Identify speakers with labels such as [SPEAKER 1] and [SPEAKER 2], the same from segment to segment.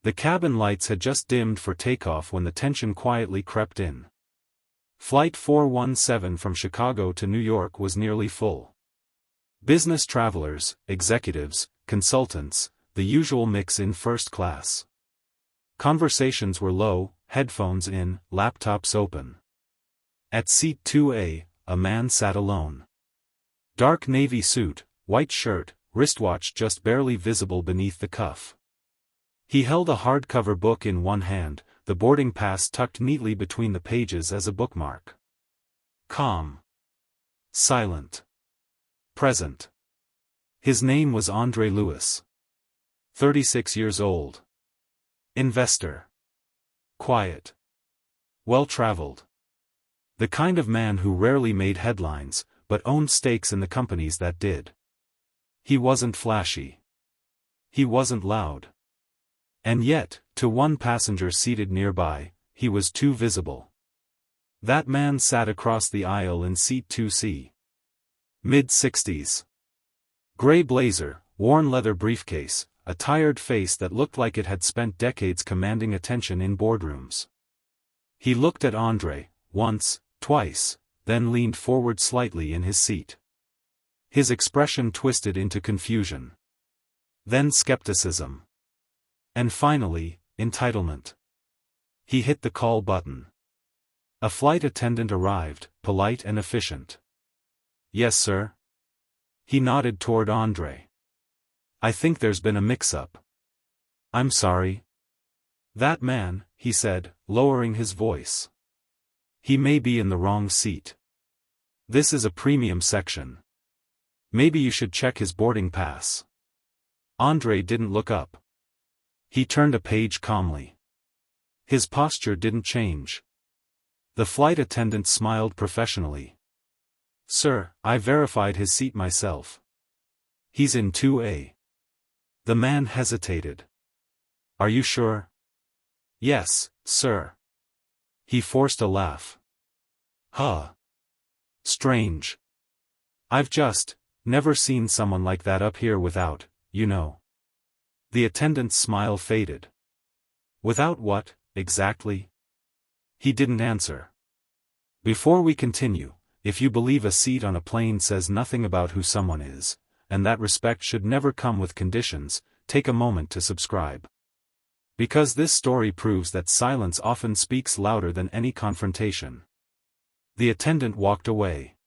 [SPEAKER 1] The cabin lights had just dimmed for takeoff when the tension quietly crept in. Flight 417 from Chicago to New York was nearly full. Business travelers, executives, consultants, the usual mix in first class. Conversations were low, headphones in, laptops open. At seat 2A, a man sat alone. Dark navy suit, white shirt, wristwatch just barely visible beneath the cuff. He held a hardcover book in one hand, the boarding pass tucked neatly between the pages as a bookmark. Calm. Silent. Present. His name was Andre Lewis. 36 years old. Investor. Quiet. Well-traveled. The kind of man who rarely made headlines, but owned stakes in the companies that did. He wasn't flashy. He wasn't loud. And yet, to one passenger seated nearby, he was too visible. That man sat across the aisle in seat 2C. Mid-60s. Gray blazer, worn leather briefcase, a tired face that looked like it had spent decades commanding attention in boardrooms. He looked at Andre, once, twice, then leaned forward slightly in his seat. His expression twisted into confusion. Then skepticism. And finally, entitlement. He hit the call button. A flight attendant arrived, polite and efficient. "Yes, sir?" He nodded toward Andre. "I think there's been a mix-up." "I'm sorry." "That man," he said, lowering his voice. "He may be in the wrong seat. This is a premium section. Maybe you should check his boarding pass." Andre didn't look up. He turned a page calmly. His posture didn't change. The flight attendant smiled professionally. "Sir, I verified his seat myself. He's in 2A. The man hesitated. "Are you sure?" "Yes, sir." He forced a laugh. "Huh. Strange. I've just never seen someone like that up here without, you know." The attendant's smile faded. "Without what, exactly?" He didn't answer. "Before we continue, if you believe a seat on a plane says nothing about who someone is, and that respect should never come with conditions, take a moment to subscribe. Because this story proves that silence often speaks louder than any confrontation." The attendant walked away.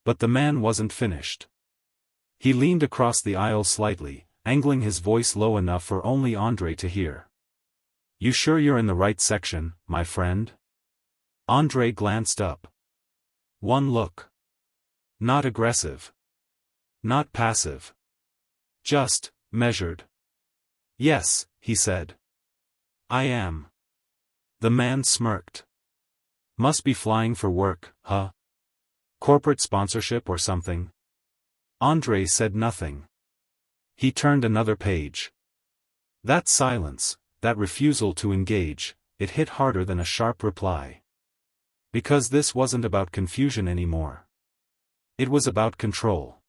[SPEAKER 1] But the man wasn't finished. He leaned across the aisle slightly, angling his voice low enough for only Andre to hear. "You sure you're in the right section, my friend?" Andre glanced up. One look. Not aggressive. Not passive. Just measured. "Yes," he said. "I am." The man smirked. "Must be flying for work, huh? Corporate sponsorship or something?" Andre said nothing. He turned another page. That silence, that refusal to engage, it hit harder than a sharp reply. Because this wasn't about confusion anymore. It was about control.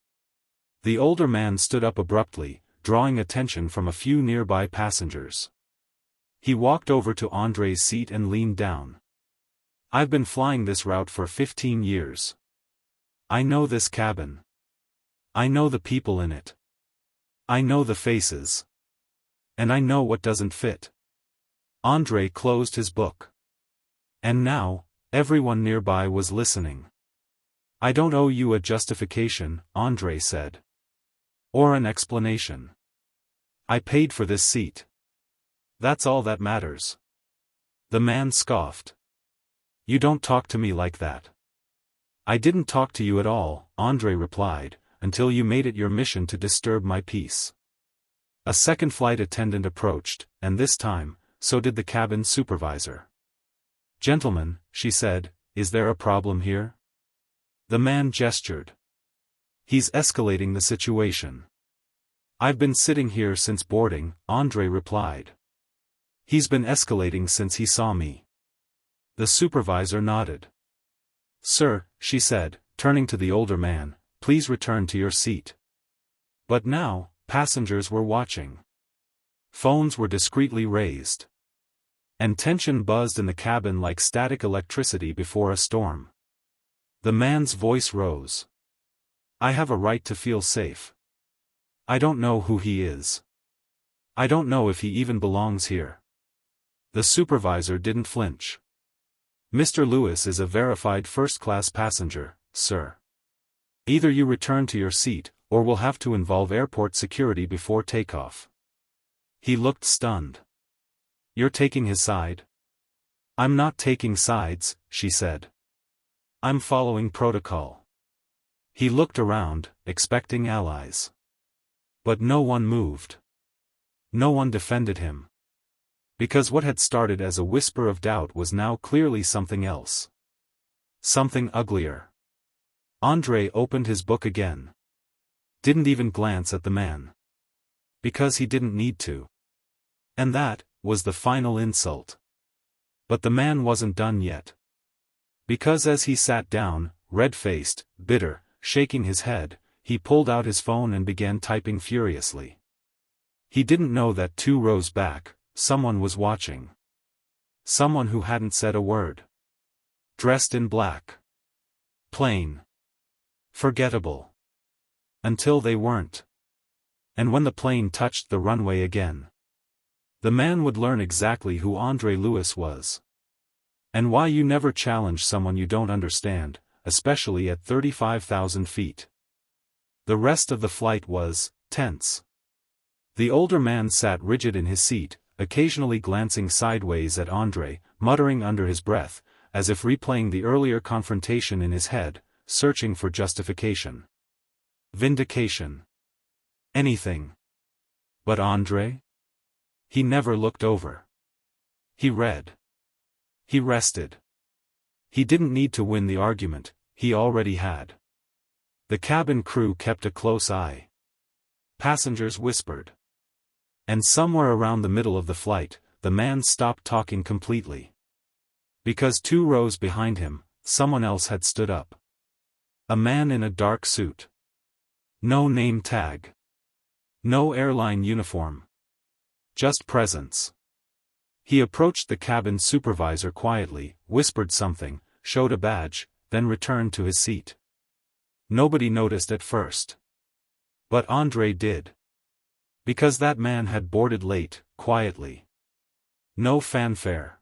[SPEAKER 1] The older man stood up abruptly, drawing attention from a few nearby passengers. He walked over to Andre's seat and leaned down. "I've been flying this route for 15 years. I know this cabin. I know the people in it. I know the faces. And I know what doesn't fit." Andre closed his book. And now, everyone nearby was listening. "I don't owe you a justification," Andre said. "Or an explanation. I paid for this seat. That's all that matters." The man scoffed. "You don't talk to me like that." "I didn't talk to you at all," Andre replied, "until you made it your mission to disturb my peace." A second flight attendant approached, and this time, so did the cabin supervisor. "Gentlemen," she said, "is there a problem here?" The man gestured. "He's escalating the situation." "I've been sitting here since boarding," Andre replied. "He's been escalating since he saw me." The supervisor nodded. "Sir," she said, turning to the older man, "please return to your seat." But now, passengers were watching. Phones were discreetly raised. And tension buzzed in the cabin like static electricity before a storm. The man's voice rose. I have a right to feel safe. I don't know who he is. I don't know if he even belongs here. The supervisor didn't flinch. Mr. Lewis is a verified first-class passenger, sir. Either you return to your seat, or we'll have to involve airport security before takeoff. He looked stunned. You're taking his side? I'm not taking sides, she said. I'm following protocol. He looked around, expecting allies. But no one moved. No one defended him. Because what had started as a whisper of doubt was now clearly something else. Something uglier. André opened his book again. Didn't even glance at the man. Because he didn't need to. And that was the final insult. But the man wasn't done yet. Because as he sat down, red-faced, bitter, shaking his head, he pulled out his phone and began typing furiously. He didn't know that 2 rows back, someone was watching. Someone who hadn't said a word. Dressed in black. Plain. Forgettable. Until they weren't. And when the plane touched the runway again, the man would learn exactly who André Lewis was. And why you never challenge someone you don't understand, especially at 35,000 feet. The rest of the flight was tense. The older man sat rigid in his seat, occasionally glancing sideways at André, muttering under his breath, as if replaying the earlier confrontation in his head, searching for justification. Vindication. Anything. But André? He never looked over. He read. He rested. He didn't need to win the argument, he already had. The cabin crew kept a close eye. Passengers whispered. And somewhere around the middle of the flight, the man stopped talking completely. Because 2 rows behind him, someone else had stood up. A man in a dark suit. No name tag. No airline uniform. Just presence. He approached the cabin supervisor quietly, whispered something, showed a badge, then returned to his seat. Nobody noticed at first. But André did. Because that man had boarded late, quietly. No fanfare.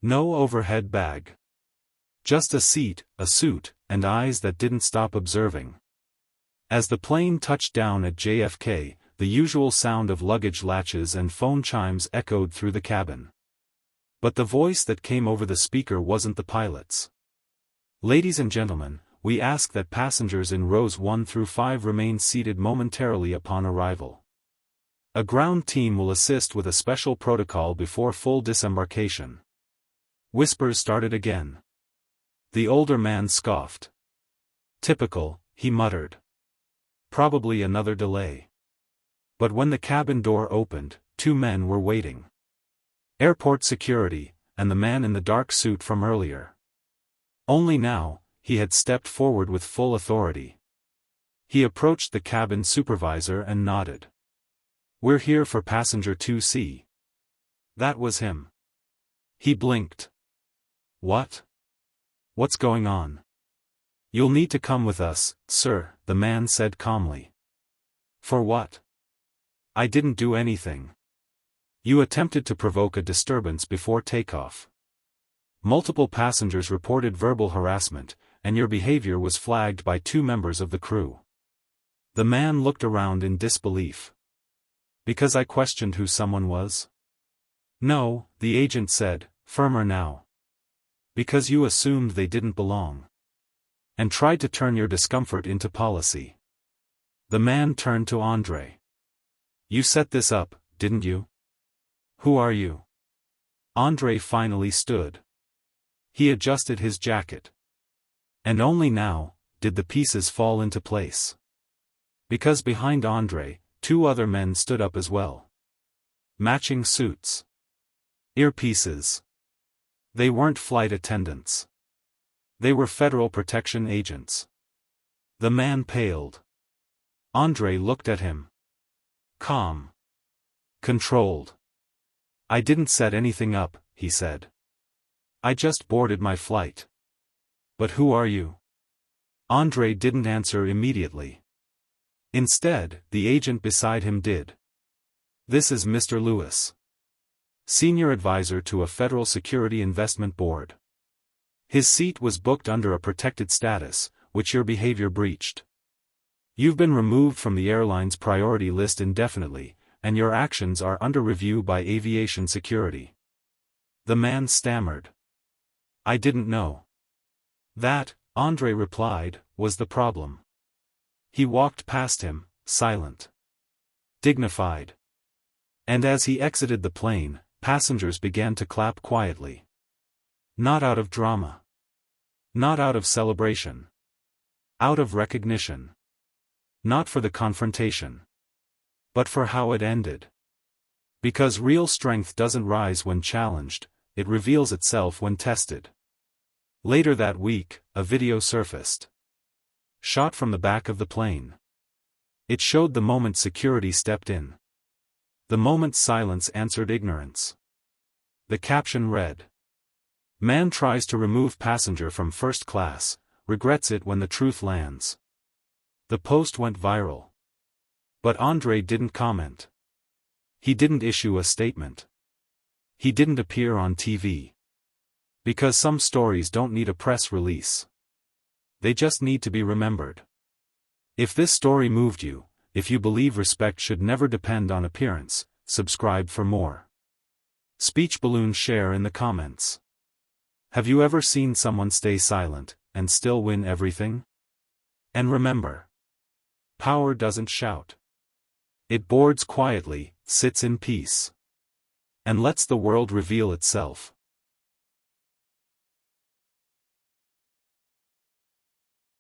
[SPEAKER 1] No overhead bag. Just a seat, a suit, and eyes that didn't stop observing. As the plane touched down at JFK, the usual sound of luggage latches and phone chimes echoed through the cabin. But the voice that came over the speaker wasn't the pilot's. Ladies and gentlemen, we ask that passengers in rows 1 through 5 remain seated momentarily upon arrival. A ground team will assist with a special protocol before full disembarkation. Whispers started again. The older man scoffed. Typical, he muttered. Probably another delay. But when the cabin door opened, 2 men were waiting. Airport security, and the man in the dark suit from earlier. Only now, he had stepped forward with full authority. He approached the cabin supervisor and nodded. We're here for passenger 2C. That was him. He blinked. What? What's going on? You'll need to come with us, sir, the man said calmly. For what? I didn't do anything. You attempted to provoke a disturbance before takeoff. Multiple passengers reported verbal harassment, and your behavior was flagged by 2 members of the crew. The man looked around in disbelief. Because I questioned who someone was? No, the agent said, firmer now. Because you assumed they didn't belong. And tried to turn your discomfort into policy. The man turned to André. You set this up, didn't you? Who are you? André finally stood. He adjusted his jacket. And only now did the pieces fall into place. Because behind André, 2 other men stood up as well. Matching suits. Earpieces. They weren't flight attendants. They were Federal Protection agents. The man paled. André looked at him. Calm. Controlled. I didn't set anything up, he said. I just boarded my flight. But who are you? Andre didn't answer immediately. Instead, the agent beside him did. This is Mr. Lewis, senior advisor to a federal security investment board. His seat was booked under a protected status, which your behavior breached. You've been removed from the airline's priority list indefinitely, and your actions are under review by aviation security. The man stammered. I didn't know. That, Andre replied, was the problem. He walked past him, silent, dignified. And as he exited the plane, passengers began to clap quietly. Not out of drama. Not out of celebration. Out of recognition. Not for the confrontation. But for how it ended. Because real strength doesn't rise when challenged, it reveals itself when tested. Later that week, a video surfaced. Shot from the back of the plane. It showed the moment security stepped in. The moment silence answered ignorance. The caption read, "Man tries to remove passenger from first class, regrets it when the truth lands." The post went viral. But Andre didn't comment. He didn't issue a statement. He didn't appear on TV. Because some stories don't need a press release. They just need to be remembered. If this story moved you, if you believe respect should never depend on appearance, subscribe for more. Speech balloon share in the comments. Have you ever seen someone stay silent, and still win everything? And remember, power doesn't shout. It boards quietly, sits in peace, and lets the world reveal itself.